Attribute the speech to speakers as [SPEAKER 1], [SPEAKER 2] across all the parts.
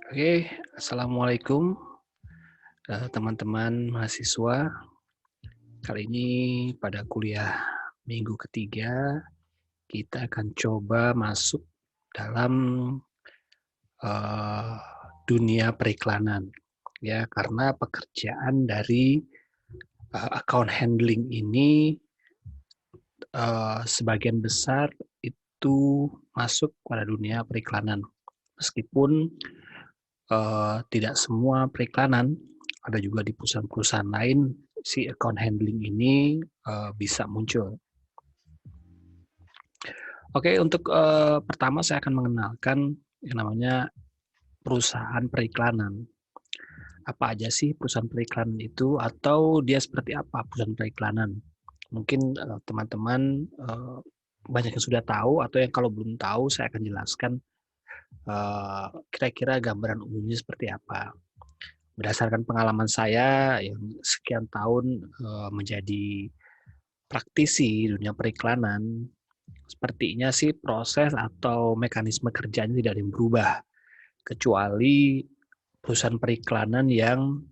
[SPEAKER 1] Oke, assalamualaikum teman-teman mahasiswa. Kali ini pada kuliah minggu ketiga kita akan coba masuk dalam eh, dunia periklanan, ya karena pekerjaan dari account handling ini sebagian besar itu masuk pada dunia periklanan. Meskipun tidak semua periklanan, ada juga di perusahaan-perusahaan lain si account handling ini bisa muncul. Oke, untuk pertama saya akan mengenalkan yang namanya perusahaan periklanan. Apa aja sih perusahaan periklanan itu, atau dia seperti apa perusahaan periklanan? Mungkin teman-teman banyak yang sudah tahu, atau yang kalau belum tahu saya akan jelaskan kira-kira gambaran umumnya seperti apa. Berdasarkan pengalaman saya yang sekian tahun menjadi praktisi di dunia periklanan, sepertinya sih proses atau mekanisme kerjanya tidak ada yang berubah, kecuali perusahaan periklanan yang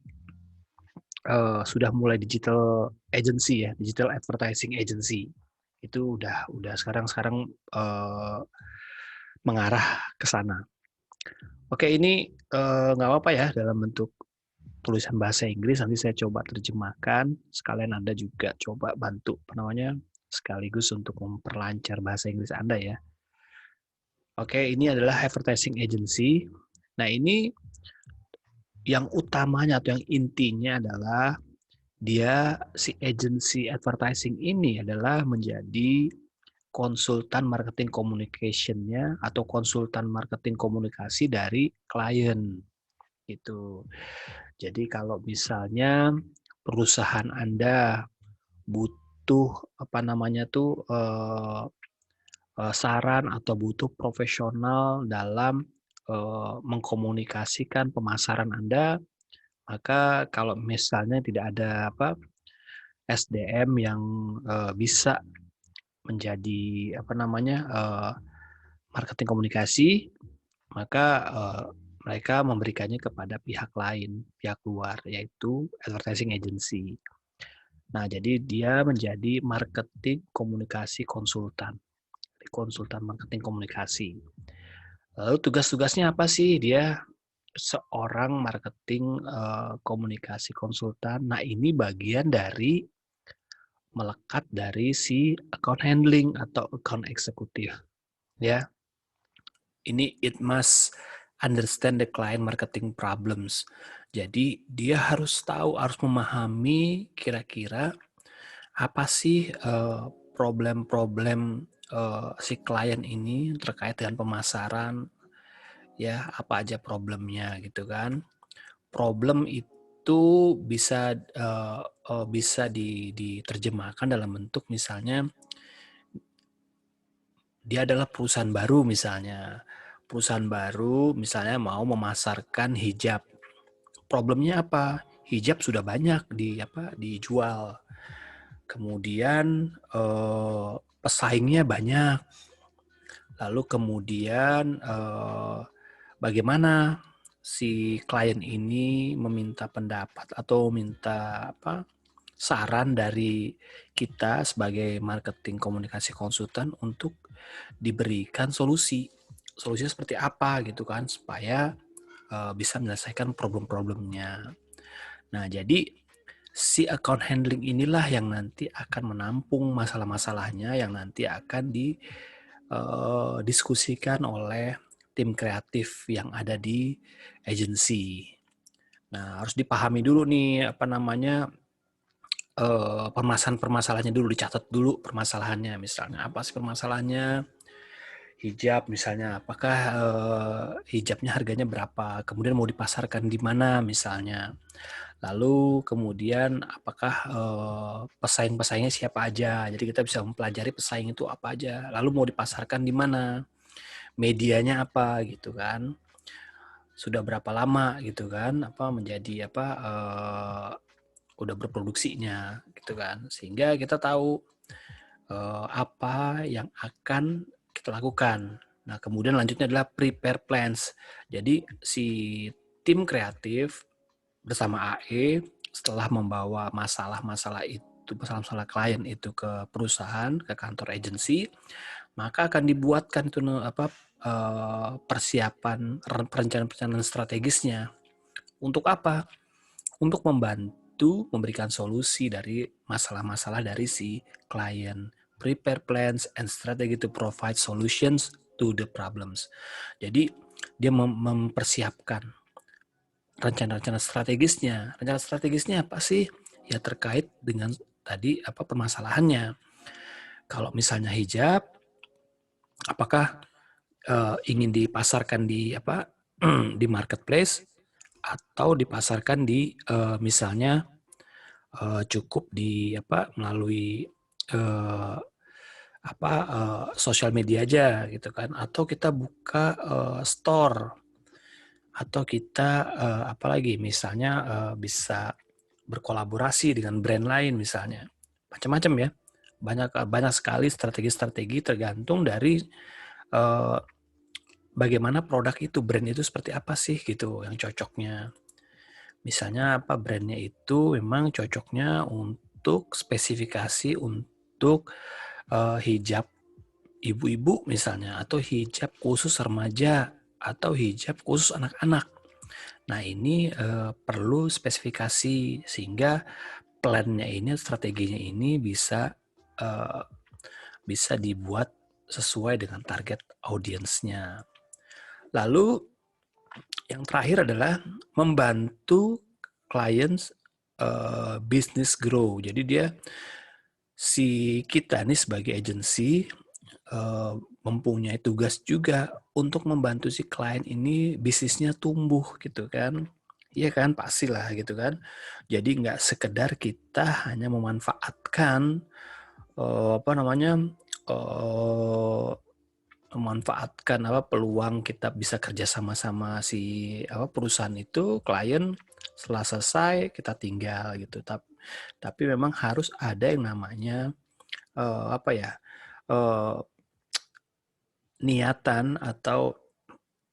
[SPEAKER 1] sudah mulai digital agency, ya, digital advertising agency. Itu udah sekarang mengarah ke sana. Oke, ini nggak apa-apa ya dalam bentuk tulisan bahasa Inggris, nanti saya coba terjemahkan, sekalian Anda juga coba bantu sekaligus untuk memperlancar bahasa Inggris Anda ya. Oke, ini adalah advertising agency. Nah, ini yang utamanya atau yang intinya adalah si agency advertising ini adalah menjadi konsultan marketing communication-nya atau konsultan marketing komunikasi dari klien gitu. Jadi kalau misalnya perusahaan Anda butuh saran atau butuh profesional dalam mengkomunikasikan pemasaran Anda, maka kalau misalnya tidak ada SDM yang bisa menjadi marketing komunikasi, maka mereka memberikannya kepada pihak lain, pihak luar, yaitu advertising agency. Nah, jadi dia menjadi marketing komunikasi konsultan, konsultan marketing komunikasi. Lalu tugas-tugasnya apa sih? Dia seorang marketing komunikasi konsultan. Nah, ini bagian dari melekat dari si account handling atau account eksekutif, ya. Ini it must understand the client marketing problems. Jadi dia harus tahu, harus memahami kira-kira apa sih problem-problem si klien ini terkait dengan pemasaran, ya, apa aja problemnya gitu kan. Problem itu bisa diterjemahkan dalam bentuk misalnya dia adalah perusahaan baru misalnya. Perusahaan baru misalnya mau memasarkan hijab. Problemnya apa? Hijab sudah banyak dijual. Kemudian pesaingnya banyak. Lalu kemudian bagaimana si klien ini meminta pendapat atau minta saran dari kita sebagai marketing komunikasi konsultan untuk diberikan solusi. Solusinya seperti apa gitu kan, supaya bisa menyelesaikan problem-problemnya. Nah, jadi si account handling inilah yang nanti akan menampung masalah-masalahnya yang nanti akan didiskusikan oleh tim kreatif yang ada di agency. Nah, harus dipahami dulu nih permasalahan-permasalahannya dulu, dicatat dulu permasalahannya. Misalnya apa sih permasalahannya? Hijab misalnya, apakah hijabnya harganya berapa? Kemudian mau dipasarkan di mana misalnya? Lalu kemudian apakah pesaing-pesaingnya siapa aja? Jadi kita bisa mempelajari pesaing itu apa aja. Lalu mau dipasarkan di mana? Medianya apa gitu kan? Sudah berapa lama gitu kan? Udah berproduksinya gitu kan? Sehingga kita tahu apa yang akan kita lakukan. Nah, kemudian lanjutnya adalah prepare plans. Jadi si tim kreatif bersama AE setelah membawa masalah-masalah itu, masalah-masalah klien itu ke perusahaan, ke kantor agensi, maka akan dibuatkan itu persiapan perencanaan strategisnya. Untuk apa? Untuk membantu memberikan solusi dari masalah-masalah dari si klien. Prepare plans and strategy to provide solutions to the problems. Jadi dia mempersiapkan rencana-rencana strategisnya. Rencana strategisnya apa sih? Ya terkait dengan tadi permasalahannya. Kalau misalnya hijab, apakah ingin dipasarkan di di marketplace atau dipasarkan di misalnya cukup di melalui uh, sosial media aja gitu kan, atau kita buka store, atau kita apalagi misalnya bisa berkolaborasi dengan brand lain misalnya, macam-macam ya, banyak banyak sekali strategi-strategi tergantung dari uh, bagaimana produk itu, brand itu seperti apa sih gitu yang cocoknya. Misalnya brandnya itu memang cocoknya untuk spesifikasi untuk hijab ibu-ibu misalnya, atau hijab khusus remaja, atau hijab khusus anak-anak. Nah ini perlu spesifikasi sehingga plannya ini, strateginya ini bisa bisa dibuat sesuai dengan target audiensnya. Lalu yang terakhir adalah membantu clients business grow. Jadi dia kita nih sebagai agensi mempunyai tugas juga untuk membantu si klien ini bisnisnya tumbuh gitu kan. Iya kan, pastilah gitu kan. Jadi nggak sekedar kita hanya memanfaatkan eh, memanfaatkan peluang kita bisa kerja sama-sama si perusahaan itu, klien, setelah selesai kita tinggal gitu. Tapi memang harus ada yang namanya eh, niatan atau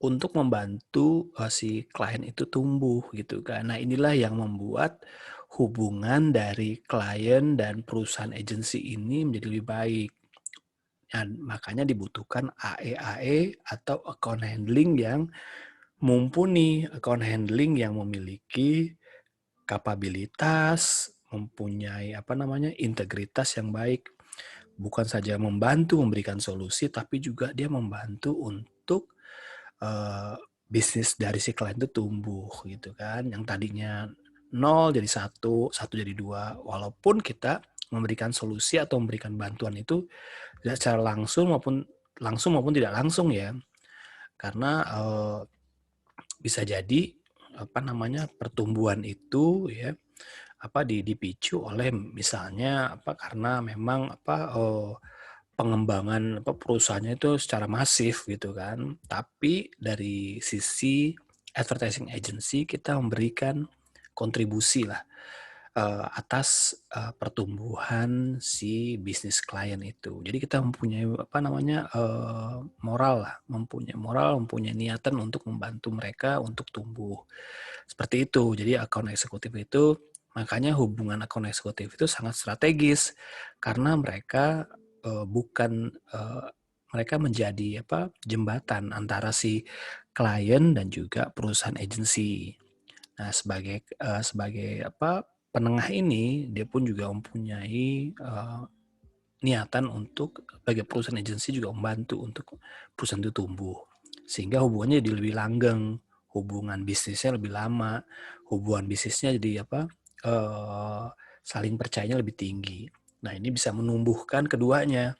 [SPEAKER 1] untuk membantu si klien itu tumbuh gitu kan. Nah inilah yang membuat hubungan dari klien dan perusahaan agensi ini menjadi lebih baik. Nah, makanya dibutuhkan AE-AE atau account handling yang mumpuni, account handling yang memiliki kapabilitas, mempunyai integritas yang baik. Bukan saja membantu memberikan solusi, tapi juga dia membantu untuk bisnis dari si klien itu tumbuh gitu kan. Yang tadinya 0 jadi 1, 1 jadi 2. Walaupun kita memberikan solusi atau memberikan bantuan itu tidak secara langsung maupun tidak langsung ya. Karena bisa jadi pertumbuhan itu ya dipicu oleh misalnya karena memang pengembangan perusahaannya itu secara masif gitu kan. Tapi dari sisi advertising agency kita memberikan kontribusi lah atas pertumbuhan si bisnis klien itu. Jadi kita mempunyai moral lah, mempunyai niatan untuk membantu mereka untuk tumbuh. Seperti itu. Jadi account eksekutif itu, makanya hubungan account eksekutif itu sangat strategis karena mereka mereka menjadi jembatan antara si klien dan juga perusahaan agensi. Nah, sebagai penengah ini, dia pun juga mempunyai niatan untuk bagi perusahaan agensi juga membantu untuk perusahaan itu tumbuh, sehingga hubungannya jadi lebih langgeng, hubungan bisnisnya lebih lama, hubungan bisnisnya jadi saling percayanya lebih tinggi. Nah ini bisa menumbuhkan keduanya,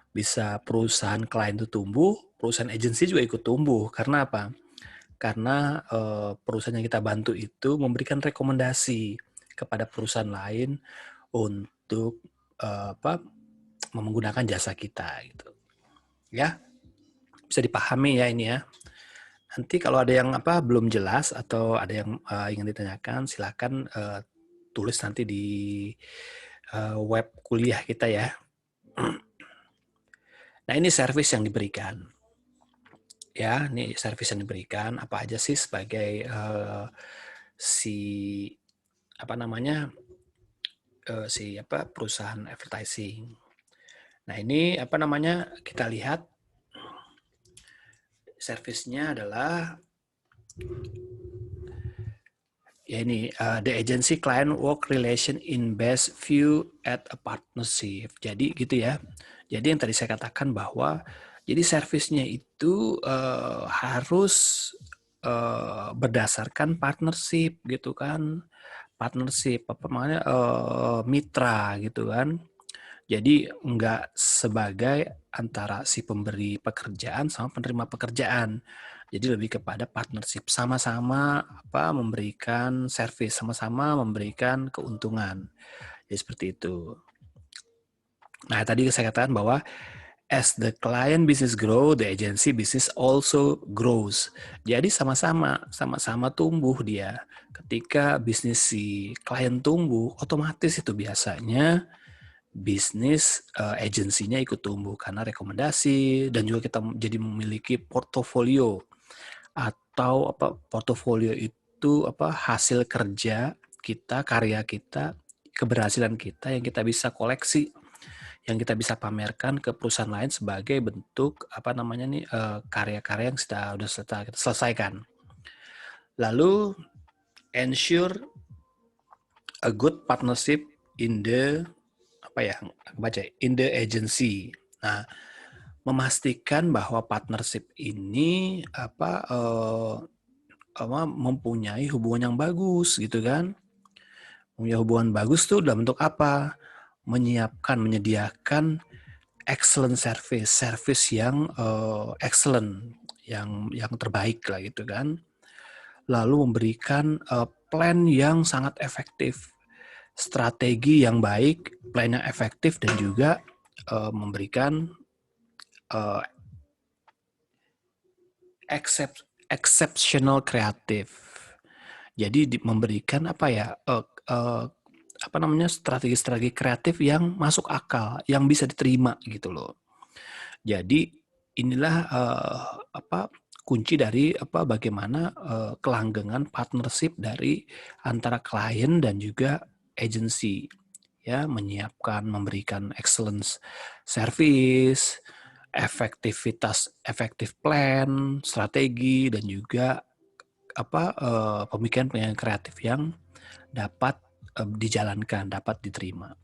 [SPEAKER 1] bisa perusahaan klien itu tumbuh, perusahaan agensi juga ikut tumbuh. Karena apa? Karena perusahaan yang kita bantu itu memberikan rekomendasi kepada perusahaan lain untuk menggunakan jasa kita gitu. Ya, bisa dipahami ya ini ya. Nanti kalau ada yang belum jelas atau ada yang ingin ditanyakan, silakan tulis nanti di web kuliah kita ya. Nah ini service yang diberikan. Ya, ini service yang diberikan apa aja sih sebagai si apa namanya perusahaan advertising. Nah ini apa namanya kita lihat servisnya adalah ya ini the agency client work relation in best view at a partnership. Jadi gitu ya. Jadi yang tadi saya katakan bahwa jadi servisnya itu harus berdasarkan partnership gitu kan. Partnership apa namanya mitra gitu kan. Jadi enggak sebagai antara si pemberi pekerjaan sama penerima pekerjaan. Jadi lebih kepada partnership, sama-sama memberikan service, sama-sama memberikan keuntungan. Jadi seperti itu. Nah, tadi saya katakan bahwa as the client business grow, the agency business also grows. Jadi sama-sama tumbuh dia. Ketika bisnis si klien tumbuh, otomatis itu biasanya bisnis agensinya ikut tumbuh karena rekomendasi dan juga kita jadi memiliki portofolio atau portofolio itu hasil kerja kita, karya kita, keberhasilan kita yang kita bisa koleksi, yang kita bisa pamerkan ke perusahaan lain sebagai bentuk karya-karya yang sudah kita selesaikan. Lalu ensure a good partnership in the in the agency. Nah, memastikan bahwa partnership ini mempunyai hubungan yang bagus gitu kan. Punya hubungan bagus tuh dalam bentuk apa? Menyediakan excellent service yang excellent, yang terbaik lah gitu kan. Lalu memberikan plan yang sangat efektif, strategi yang baik, plan yang efektif, dan juga memberikan exceptional kreatif. Jadi memberikan strategi-strategi kreatif yang masuk akal, yang bisa diterima gitu loh. Jadi inilah kunci dari bagaimana kelanggengan partnership dari antara klien dan juga agency, ya, menyiapkan, memberikan excellence service, efektif plan, strategi, dan juga pemikiran kreatif yang dapat dijalankan, dapat diterima.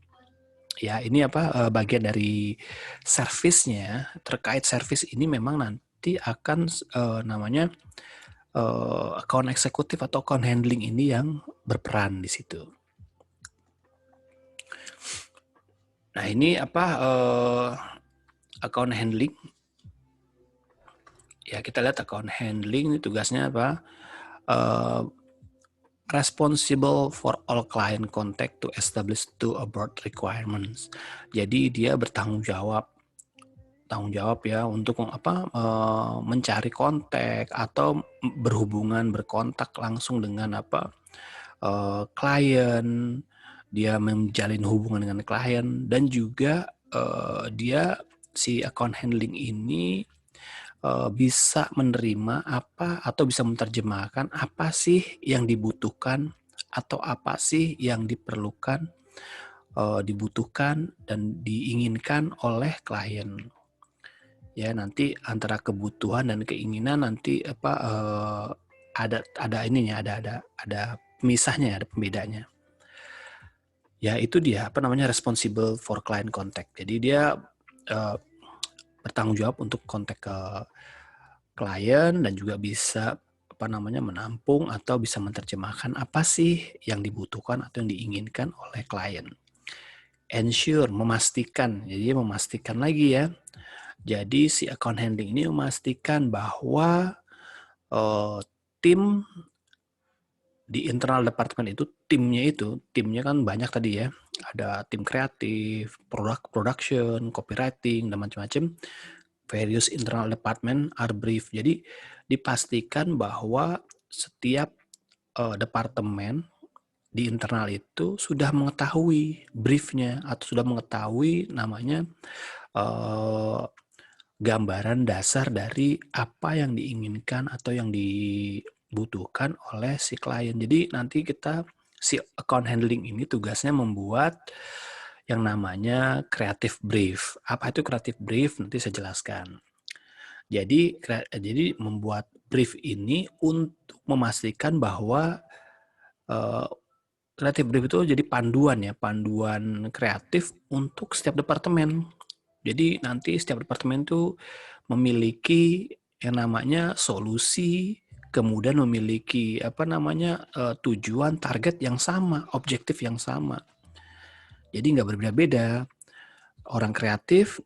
[SPEAKER 1] Ya, ini bagian dari servisnya. Terkait servis ini memang nanti akan account eksekutif atau account handling ini yang berperan di situ. Nah, ini account handling. Ya, kita lihat account handling ini tugasnya apa? Responsible for all client contact to establish two abroad requirements. Jadi dia bertanggung jawab ya untuk mencari kontak atau berkontak langsung dengan klien. Dia menjalin hubungan dengan klien dan juga dia si account handling ini bisa menerima atau bisa menerjemahkan apa sih yang dibutuhkan atau apa sih yang diperlukan, dibutuhkan dan diinginkan oleh klien. Ya, nanti antara kebutuhan dan keinginan nanti ada ininya, ada pemisahnya, ada pembedanya. Ya, itu dia responsible for client contact. Jadi dia bertanggung jawab untuk kontak ke klien dan juga bisa menampung atau bisa menerjemahkan apa sih yang dibutuhkan atau yang diinginkan oleh klien. Ensure, memastikan. Jadi memastikan lagi ya. Jadi si account handling ini memastikan bahwa tim di internal departemen itu, timnya kan banyak tadi ya. Ada tim kreatif, production, copywriting, dan macam-macam. Various internal department are brief. Jadi dipastikan bahwa setiap departemen di internal itu sudah mengetahui briefnya atau sudah mengetahui namanya gambaran dasar dari apa yang diinginkan atau yang dibutuhkan oleh si klien. Jadi nanti si account handling ini tugasnya membuat yang namanya creative brief. Apa itu creative brief? Nanti saya jelaskan. Jadi membuat brief ini untuk memastikan bahwa creative brief itu jadi panduan kreatif untuk setiap departemen. Jadi nanti setiap departemen itu memiliki yang namanya solusi, kemudian memiliki tujuan, target yang sama, objektif yang sama. Jadi nggak berbeda-beda. Orang kreatif,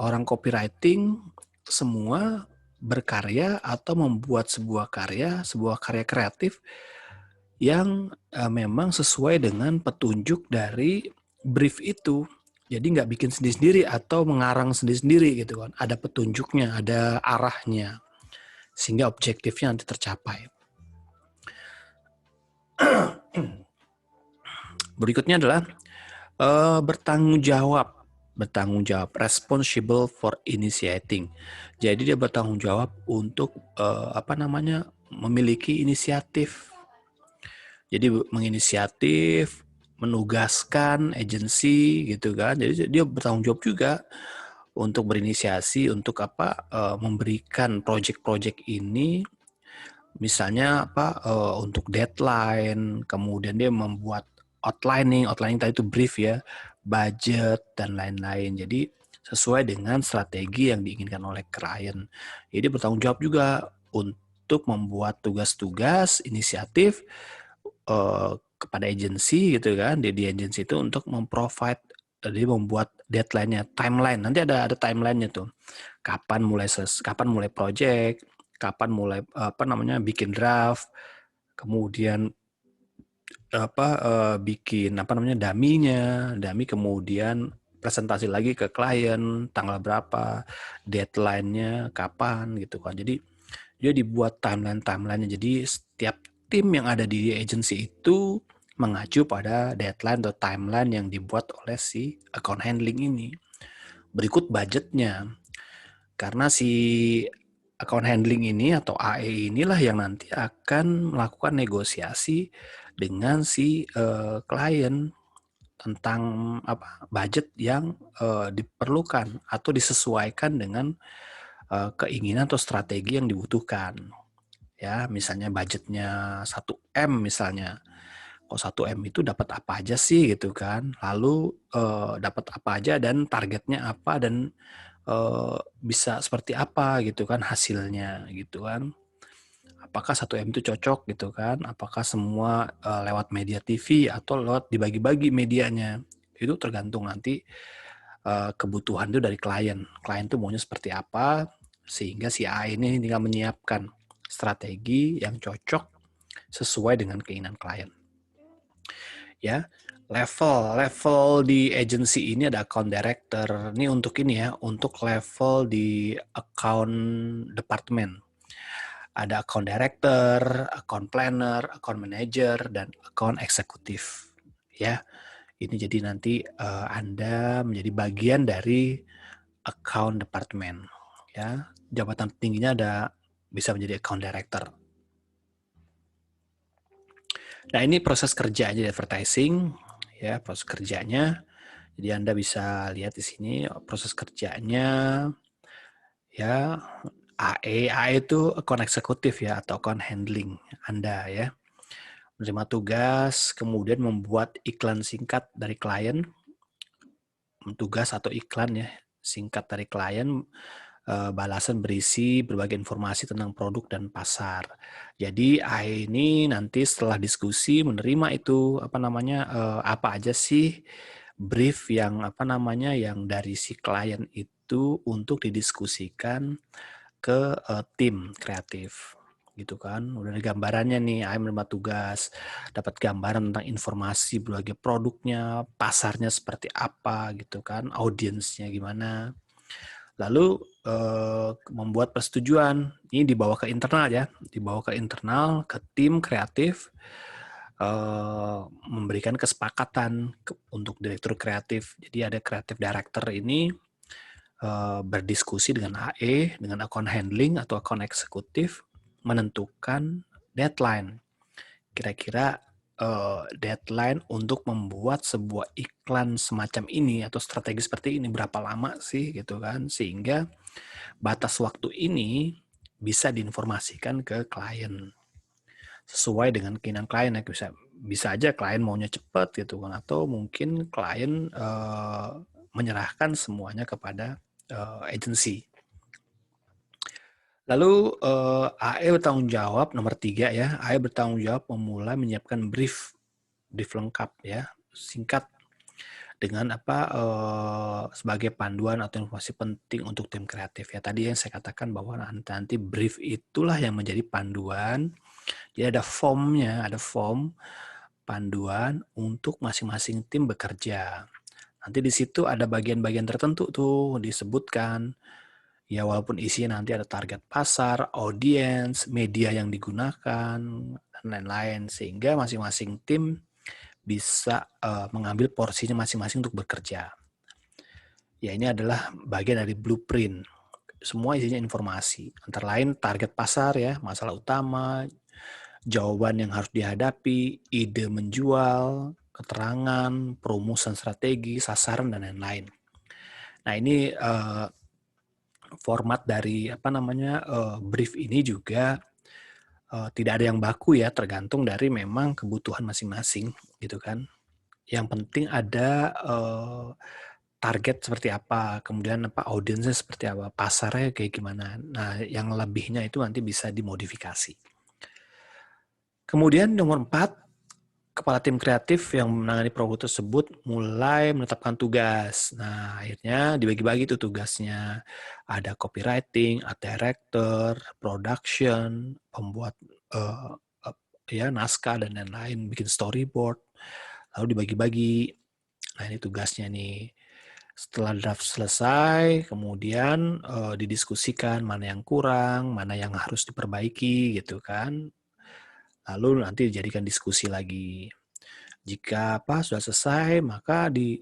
[SPEAKER 1] orang copywriting, semua berkarya atau membuat sebuah karya kreatif yang memang sesuai dengan petunjuk dari brief itu. Jadi nggak bikin sendiri-sendiri atau mengarang sendiri-sendiri gitu kan. Ada petunjuknya, ada arahnya, sehingga objektifnya nanti tercapai. Berikutnya adalah bertanggung jawab, responsible for initiating. Jadi dia bertanggung jawab untuk memiliki inisiatif. Jadi menginisiatif, menugaskan agensi gitu kan. Jadi dia bertanggung jawab juga untuk berinisiasi untuk memberikan project-project ini, misalnya untuk deadline, kemudian dia membuat outlining tadi itu brief ya, budget dan lain-lain. Jadi sesuai dengan strategi yang diinginkan oleh klien. Jadi bertanggung jawab juga untuk membuat tugas-tugas inisiatif kepada agensi gitu kan, di agensi itu untuk memprovide, jadi membuat deadline-nya, timeline. Nanti ada timeline-nya tuh. Kapan mulai project, kapan mulai bikin draft, kemudian bikin dummy, kemudian presentasi lagi ke klien, tanggal berapa, deadline-nya kapan gitu kan. Jadi dia dibuat timeline-nya. Jadi setiap tim yang ada di agency itu mengacu pada deadline atau timeline yang dibuat oleh si account handling ini. Berikut budgetnya. Karena si account handling ini atau AE inilah yang nanti akan melakukan negosiasi dengan si klien tentang budget yang diperlukan atau disesuaikan dengan keinginan atau strategi yang dibutuhkan. Ya, misalnya budgetnya 1M misalnya. Kalau 1M itu dapat apa aja sih gitu kan. Lalu dapat apa aja dan targetnya apa dan bisa seperti apa gitu kan hasilnya gitu kan. Apakah 1M itu cocok gitu kan? Apakah semua lewat media TV atau lewat dibagi-bagi medianya? Itu tergantung nanti kebutuhan itu dari klien. Klien itu maunya seperti apa, sehingga si A ini tinggal menyiapkan strategi yang cocok sesuai dengan keinginan klien. Ya, level di agency ini ada account director. Ini untuk level di account department. Ada account director, account planner, account manager, dan account eksekutif. Ya, ini jadi nanti Anda menjadi bagian dari account department. Ya, jabatan tingginya bisa menjadi account director. Nah, ini proses kerjanya di advertising, ya, proses kerjanya. Jadi Anda bisa lihat di sini proses kerjanya, ya. AE itu account eksekutif ya, atau account handling Anda ya. Menerima tugas, kemudian membuat iklan singkat dari klien, tugas atau iklan ya, singkat dari klien, balasan berisi berbagai informasi tentang produk dan pasar. Jadi AE ini nanti setelah diskusi menerima itu apa aja sih brief yang yang dari si klien itu untuk didiskusikan ke tim kreatif gitu kan. Udah ada gambarannya nih, AE menerima tugas, dapat gambaran tentang informasi berbagai produknya, pasarnya seperti apa gitu kan, audiensnya gimana. Lalu membuat persetujuan, ini dibawa ke internal ya, ke tim kreatif, memberikan kesepakatan untuk direktur kreatif. Jadi ada kreatif director ini berdiskusi dengan AE, dengan account handling atau account eksekutif, menentukan deadline. Kira-kira deadline untuk membuat sebuah iklan semacam ini atau strategi seperti ini berapa lama sih gitu kan, sehingga batas waktu ini bisa diinformasikan ke klien sesuai dengan keinginan klien ya. Bisa aja klien maunya cepat gitu kan, atau mungkin klien menyerahkan semuanya kepada agensi. Lalu AE bertanggung jawab nomor 3 ya. AE bertanggung jawab memulai menyiapkan brief lengkap ya, singkat dengan sebagai panduan atau informasi penting untuk tim kreatif ya. Tadi yang saya katakan bahwa nanti brief itulah yang menjadi panduan. Jadi ada formnya, ada form panduan untuk masing-masing tim bekerja. Nanti di situ ada bagian-bagian tertentu tuh disebutkan. Ya walaupun isinya nanti ada target pasar, audiens, media yang digunakan, dan lain-lain. Sehingga masing-masing tim bisa mengambil porsinya masing-masing untuk bekerja. Ya ini adalah bagian dari blueprint. Semua isinya informasi. Antara lain target pasar ya, masalah utama, jawaban yang harus dihadapi, ide menjual, keterangan, perumusan strategi, sasaran, dan lain-lain. Nah ini format dari brief ini juga tidak ada yang baku ya, tergantung dari memang kebutuhan masing-masing gitu kan. Yang penting ada target seperti apa, kemudian audiensnya seperti apa, pasarnya kayak gimana. Nah yang lebihnya itu nanti bisa dimodifikasi. Kemudian nomor 4, kepala tim kreatif yang menangani produk tersebut mulai menetapkan tugas. Nah, akhirnya dibagi-bagi tuh tugasnya. Ada copywriting, art director, production, pembuat naskah dan lain-lain, bikin storyboard. Lalu dibagi-bagi. Nah, ini tugasnya nih. Setelah draft selesai, kemudian didiskusikan mana yang kurang, mana yang harus diperbaiki gitu kan. Lalu nanti dijadikan diskusi lagi. Jika sudah selesai, maka di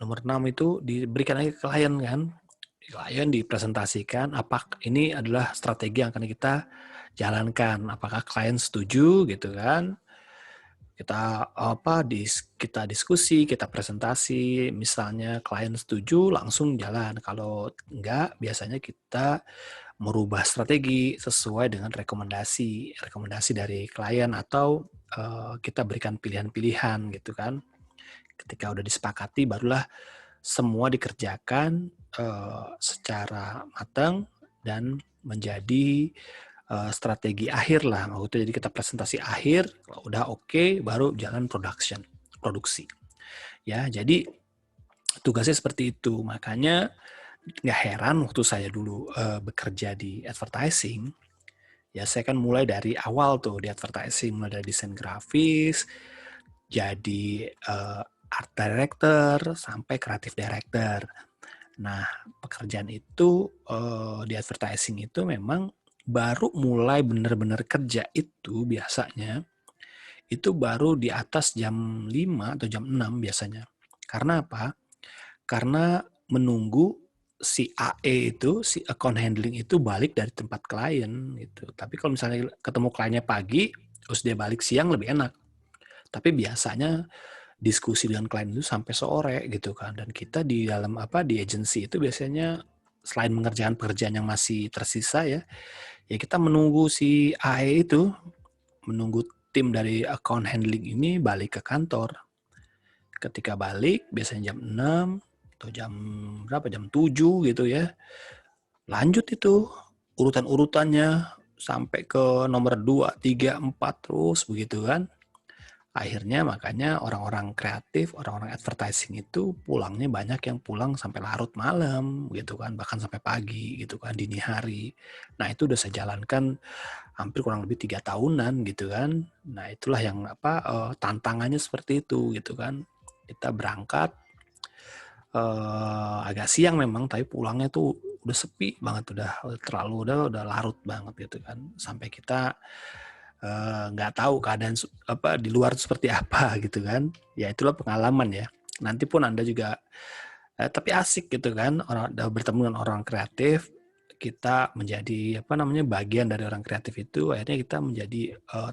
[SPEAKER 1] nomor 6 itu diberikan lagi ke klien kan. Klien dipresentasikan apakah ini adalah strategi yang akan kita jalankan. Apakah klien setuju gitu kan. Kita diskusi, kita presentasi, misalnya klien setuju langsung jalan. Kalau enggak, biasanya kita merubah strategi sesuai dengan rekomendasi dari klien atau kita berikan pilihan-pilihan gitu kan. Ketika udah disepakati barulah semua dikerjakan secara matang dan menjadi strategi akhir lah. Jadi kita presentasi akhir, kalau udah oke, baru jalan produksi. Ya, jadi tugasnya seperti itu. Makanya nggak heran waktu saya dulu bekerja di advertising, ya saya kan mulai dari awal tuh di advertising, mulai dari desain grafis, jadi art director, sampai creative director. Nah, pekerjaan itu di advertising itu memang baru mulai benar-benar kerja itu biasanya, itu baru di atas jam 5 atau jam 6 biasanya. Karena apa? Karena menunggu si AE itu, si account handling itu balik dari tempat klien gitu. Tapi kalau misalnya ketemu kliennya pagi, terus dia balik siang lebih enak. Tapi biasanya diskusi dengan klien itu sampai sore gitu kan. Dan kita di dalam di agency itu biasanya selain mengerjakan pekerjaan yang masih tersisa ya kita menunggu si AE itu, menunggu tim dari account handling ini balik ke kantor. Ketika balik biasanya jam 6 atau jam 7 gitu ya. Lanjut itu urutan-urutannya sampai ke nomor 2, 3, 4 terus begitu kan. Akhirnya makanya orang-orang kreatif, orang-orang advertising itu pulangnya banyak yang pulang sampai larut malam gitu kan, bahkan sampai pagi gitu kan, dini hari. Nah itu udah saya jalankan hampir kurang lebih 3 tahunan gitu kan. Nah itulah yang tantangannya seperti itu gitu kan. Kita berangkat agak siang memang, tapi pulangnya tuh udah sepi banget, udah larut banget gitu kan, sampai kita nggak tahu keadaan di luar seperti apa gitu kan. Ya itulah pengalaman ya. Nanti pun Anda juga Tapi asik gitu kan, bertemu dengan orang kreatif, kita menjadi bagian dari orang kreatif itu, akhirnya kita menjadi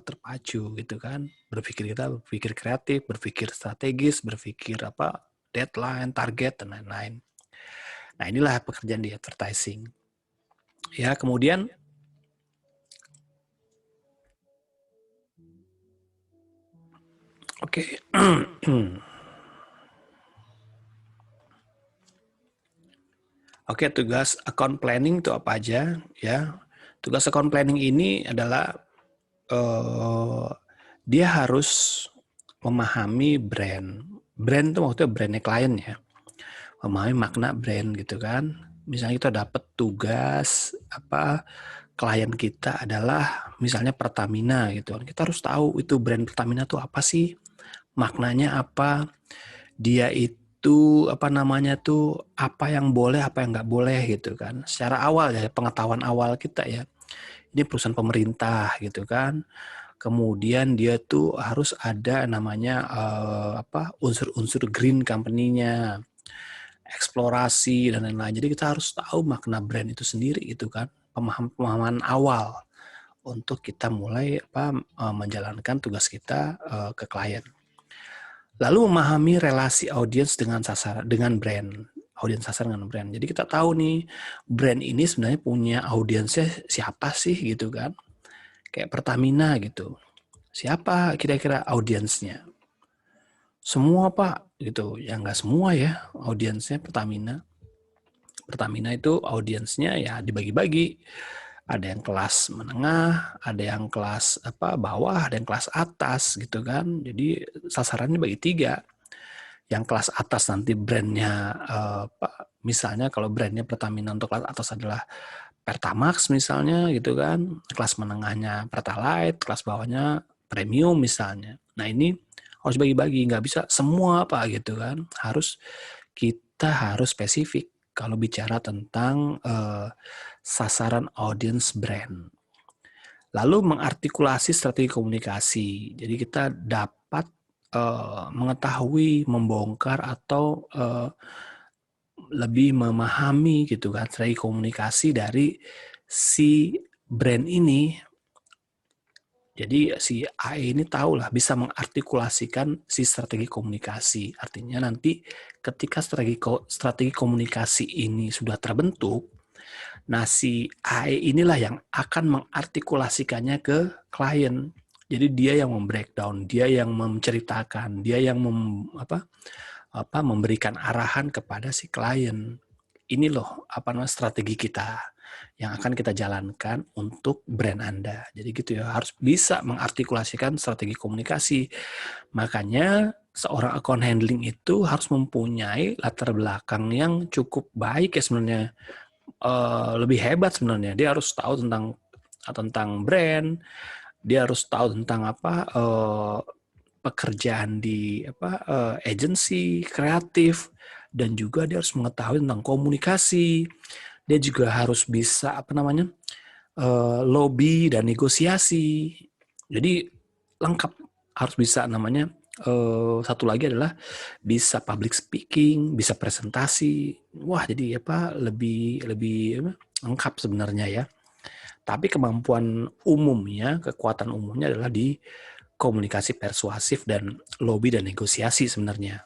[SPEAKER 1] terpacu gitu kan, kita berpikir kreatif, berpikir strategis, berpikir deadline, target dan lain-lain. Nah, inilah pekerjaan di advertising. Ya, kemudian oke. Oke, tugas account planning itu apa aja ya? Tugas account planning ini adalah dia harus memahami brand. Brand itu maksudnya brandnya klien ya. Memahami makna brand gitu kan. Misalnya kita dapat tugas klien kita adalah misalnya Pertamina gitu kan. Kita harus tahu itu brand Pertamina itu apa sih? Maknanya apa? Dia itu apa yang boleh, apa yang nggak boleh gitu kan. Secara awal ya, pengetahuan awal kita ya. Ini perusahaan pemerintah gitu kan. Kemudian dia tuh harus ada namanya unsur-unsur green company-nya, eksplorasi dan lain-lain. Jadi kita harus tahu makna brand itu sendiri gitu kan, pemahaman awal untuk kita mulai menjalankan tugas kita ke klien. Lalu memahami relasi audiens dengan brand. Audiens sasaran dengan brand. Jadi kita tahu nih brand ini sebenarnya punya audiensnya siapa sih gitu kan. Kayak Pertamina gitu. Siapa kira-kira audiensnya? Semua Pak gitu. Ya nggak semua ya audiensnya Pertamina. Pertamina itu audiensnya ya dibagi-bagi. Ada yang kelas menengah, ada yang kelas bawah, ada yang kelas atas gitu kan. Jadi sasarannya bagi 3. Yang kelas atas nanti brandnya misalnya kalau brandnya Pertamina untuk kelas atas adalah Pertamax misalnya gitu kan, kelas menengahnya Pertalite, kelas bawahnya Premium misalnya. Nah ini harus bagi-bagi, nggak bisa semua gitu kan, kita harus spesifik kalau bicara tentang sasaran audience brand. Lalu mengartikulasi strategi komunikasi. Jadi kita dapat mengetahui, membongkar atau lebih memahami gitu kan strategi komunikasi dari si brand ini. Jadi si AE ini tahulah bisa mengartikulasikan si strategi komunikasi. Artinya nanti ketika strategi komunikasi ini sudah terbentuk, nah si AE inilah yang akan mengartikulasikannya ke klien. Jadi dia yang membreakdown, dia yang menceritakan, dia yang memberikan arahan kepada si klien. Ini loh strategi kita yang akan kita jalankan untuk brand Anda. Jadi gitu ya, harus bisa mengartikulasikan strategi komunikasi. Makanya seorang account handling itu harus mempunyai latar belakang yang cukup baik ya sebenarnya. Lebih hebat sebenarnya. Dia harus tahu tentang brand, dia harus tahu tentang pekerjaan di agensi kreatif, dan juga dia harus mengetahui tentang komunikasi. Dia juga harus bisa lobby dan negosiasi. Jadi lengkap, harus bisa satu lagi adalah bisa public speaking, bisa presentasi. Wah, jadi lebih lengkap sebenarnya ya. Tapi kemampuan umumnya, kekuatan umumnya adalah di komunikasi persuasif dan lobby dan negosiasi sebenarnya.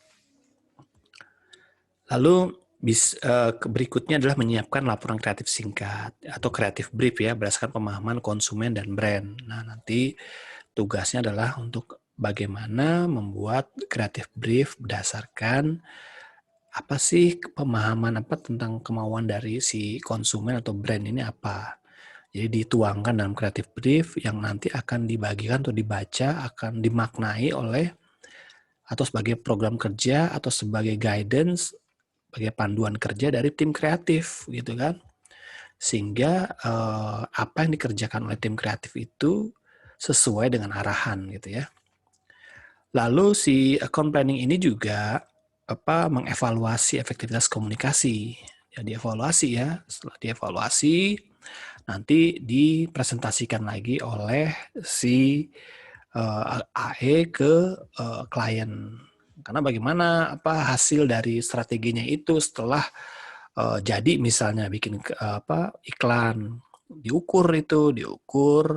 [SPEAKER 1] Lalu berikutnya adalah menyiapkan laporan kreatif singkat atau kreatif brief ya berdasarkan pemahaman konsumen dan brand. Nah, nanti tugasnya adalah untuk bagaimana membuat kreatif brief berdasarkan apa sih pemahaman tentang kemauan dari si konsumen atau brand ini apa. Jadi dituangkan dalam kreatif brief yang nanti akan dibagikan atau dibaca, akan dimaknai oleh atau sebagai program kerja atau sebagai guidance, sebagai panduan kerja dari tim kreatif gitu kan. Sehingga apa yang dikerjakan oleh tim kreatif itu sesuai dengan arahan gitu ya. Lalu si account planning ini juga mengevaluasi efektivitas komunikasi. Ya dievaluasi ya, setelah dievaluasi nanti dipresentasikan lagi oleh si AE ke klien. Karena bagaimana hasil dari strateginya itu setelah jadi misalnya bikin iklan, diukur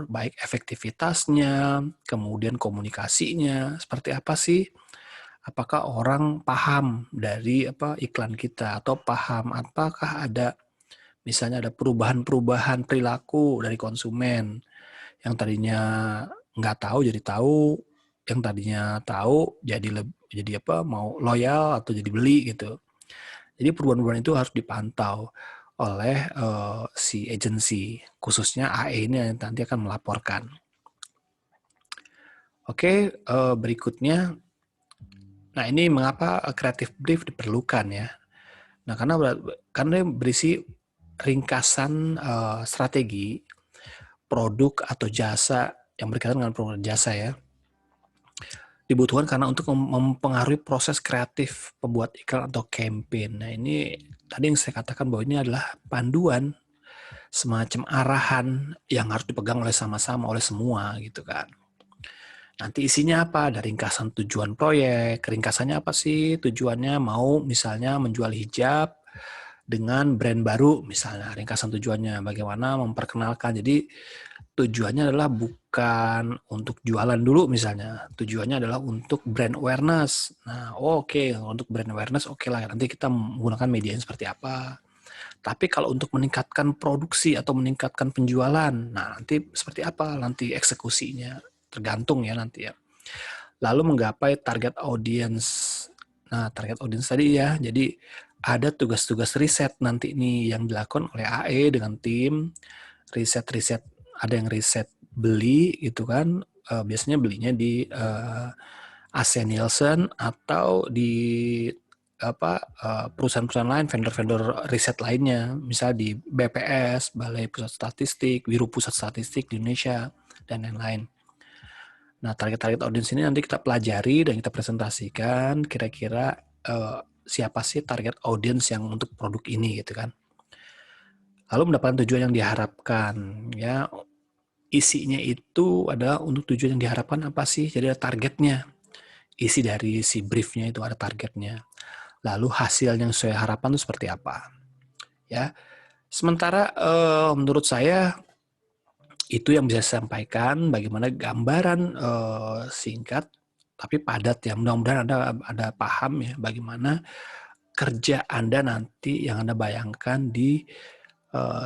[SPEAKER 1] baik efektivitasnya, kemudian komunikasinya seperti apa sih? Apakah orang paham dari iklan kita atau paham apakah ada misalnya ada perubahan-perubahan perilaku dari konsumen yang tadinya nggak tahu jadi tahu, yang tadinya tahu jadi mau loyal atau jadi beli gitu. Jadi perubahan-perubahan itu harus dipantau oleh si agensi, khususnya AE ini yang nanti akan melaporkan. Oke, berikutnya, nah ini mengapa creative brief diperlukan ya? Nah karena berisi ringkasan strategi produk atau jasa yang berkaitan dengan produk dan jasa ya, dibutuhkan karena untuk mempengaruhi proses kreatif pembuat iklan atau campaign. Nah ini tadi yang saya katakan bahwa ini adalah panduan, semacam arahan yang harus dipegang oleh sama-sama oleh semua gitu kan. Nanti isinya apa? Ada ringkasan tujuan proyek. Ringkasannya apa sih? Tujuannya mau misalnya menjual hijab dengan brand baru misalnya. Ringkasan tujuannya bagaimana memperkenalkan. Jadi tujuannya adalah bukan untuk jualan dulu misalnya. Tujuannya adalah untuk brand awareness. Nah, oke, untuk brand awareness oke lah. Nanti kita menggunakan media seperti apa. Tapi kalau untuk meningkatkan produksi atau meningkatkan penjualan, nah nanti seperti apa nanti eksekusinya? Tergantung ya nanti ya. Lalu menggapai target audience. Nah, target audience tadi ya. Jadi ada tugas-tugas riset nanti nih yang dilakukan oleh AE dengan tim. Riset-riset, ada yang riset beli gitu kan. Biasanya belinya di AC Nielsen atau di perusahaan-perusahaan lain, vendor-vendor riset lainnya, misalnya di BPS, Balai Pusat Statistik, Biro Pusat Statistik di Indonesia, dan lain-lain. Nah, target-target audiens ini nanti kita pelajari dan kita presentasikan kira-kira siapa sih target audiens yang untuk produk ini gitu kan. Lalu mendapatkan tujuan yang diharapkan ya. Isinya itu adalah untuk tujuan yang diharapkan apa sih? Jadi ada targetnya. Isi dari si briefnya itu ada targetnya. Lalu hasil yang sesuai harapan itu seperti apa? Ya. Sementara menurut saya itu yang bisa saya sampaikan, bagaimana gambaran singkat tapi padat ya. Mudah-mudahan Anda paham ya bagaimana kerja Anda nanti yang Anda bayangkan di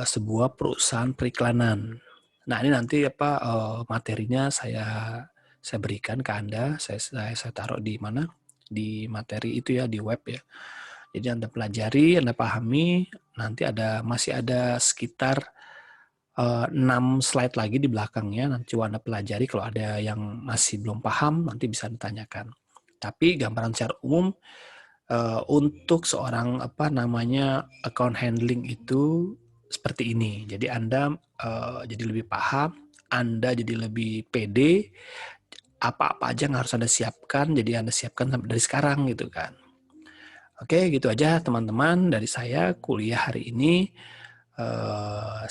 [SPEAKER 1] sebuah perusahaan periklanan. Nah, ini nanti materinya saya berikan ke Anda, saya taruh di mana? Di materi itu ya, di web ya. Jadi Anda pelajari, Anda pahami, nanti masih ada sekitar 6 slide lagi di belakangnya, nanti coba Anda pelajari, kalau ada yang masih belum paham, nanti bisa ditanyakan. Tapi gambaran secara umum, untuk seorang account handling itu seperti ini. Jadi Anda jadi lebih paham, Anda jadi lebih pede, apa-apa aja yang harus Anda siapkan, jadi Anda siapkan dari sekarang gitu kan. Oke, gitu aja teman-teman dari saya kuliah hari ini.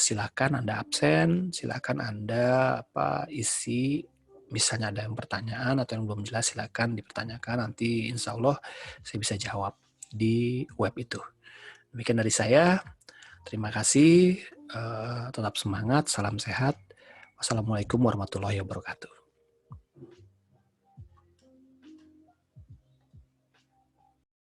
[SPEAKER 1] Silakan Anda absen, silakan Anda isi, misalnya ada yang pertanyaan atau yang belum jelas silakan dipertanyakan, nanti insya Allah saya bisa jawab di web itu. Demikian dari saya, terima kasih, tetap semangat, salam sehat. Wassalamualaikum warahmatullahi wabarakatuh.